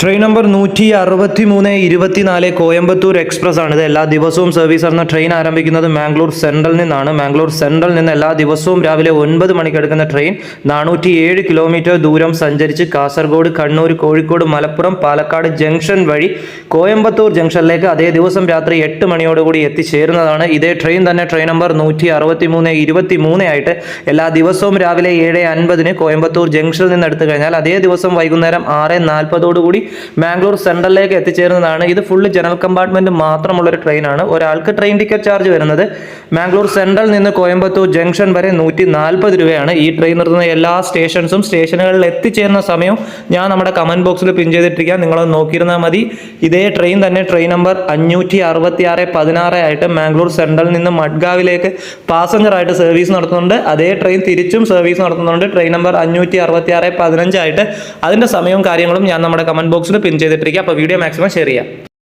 Train number 163-24 Coimbatore express ആണ്. ഇത് എല്ലാ ദിവസവും സർവീസ് നടന്ന ട്രെയിൻ ആരംഭിക്കുന്നത് മാംഗ്ലൂർ സെൻട്രൽ നിന്നാണ്. മാംഗ്ലൂർ സെൻട്രൽ നിന്ന് എല്ലാ ദിവസവും രാവിലെ 9 മണിക്ക് എടുക്കുന്ന ട്രെയിൻ 407 കിലോമീറ്റർ ദൂരം സഞ്ചരിച്ച് കാസർഗോഡ്, കണ്ണൂർ, കോഴിക്കോട്, മലപ്പുറം, പാലക്കാട് ജംഗ്ഷൻ വഴി കോയമ്പത്തൂർ ജംഗ്ഷനിലേക്ക് അതേ ദിവസം രാത്രി 8 മണിയോടുകൂടി എത്തിച്ചേരുന്നതാണ്. ഇതേ ട്രെയിൻ തന്നെ ട്രെയിൻ നമ്പർ 163-23 ആയിട്ട് എല്ലാ ദിവസവും രാവിലെ 7:50 കോയമ്പത്തൂർ ജംഗ്ഷനിൽ നിന്ന് എടുത്തു കഴിഞ്ഞാൽ അതേ ദിവസം വൈകുന്നേരം 6:40 മാംഗ്ലൂർ സെൻട്രലിലേക്ക് എത്തിച്ചേരുന്നതാണ്. ഇത് ഫുള്ള് ജനറൽ കമ്പാർട്ട്മെന്റ് മാത്രമുള്ളൊരു ട്രെയിനാണ്. ഒരാൾക്ക് ട്രെയിൻ ടിക്കറ്റ് ചാർജ് വരുന്നത് മാംഗ്ലൂർ സെൻട്രൽ നിന്ന് കോയമ്പത്തൂർ ജംഗ്ഷൻ വരെ 140 രൂപയാണ്. ഈ ട്രെയിൻ നിർത്തുന്ന എല്ലാ സ്റ്റേഷൻസും സ്റ്റേഷനുകളിൽ എത്തിച്ചേരുന്ന സമയവും ഞാൻ നമ്മുടെ കമന്റ് ബോക്സിൽ പിൻ ചെയ്തിട്ടിരിക്കാം, നിങ്ങളൊന്ന് നോക്കിയിരുന്നാൽ മതി. ഇതേ ട്രെയിൻ തന്നെ ട്രെയിൻ നമ്പർ 566-16 ആയിട്ട് മാംഗ്ലൂർ സെൻട്രൽ നിന്ന് മഡ്ഗാവിലേക്ക് പാസഞ്ചർ ആയിട്ട് സർവീസ് നടത്തുന്നുണ്ട്. അതേ ട്രെയിൻ തിരിച്ചും സർവീസ് നടത്തുന്നുണ്ട്. ട്രെയിൻ നമ്പർ 566-15 ആയിട്ട്. അതിന്റെ സമയവും കാര്യങ്ങളും ഞാൻ നമ്മുടെ കമന്റ് ബോക്സിൽ പിൻ ചെയ്തിട്ടിരിക്കുക. അപ്പോൾ വീഡിയോ മാക്സിമം ഷെയർ ചെയ്യാം.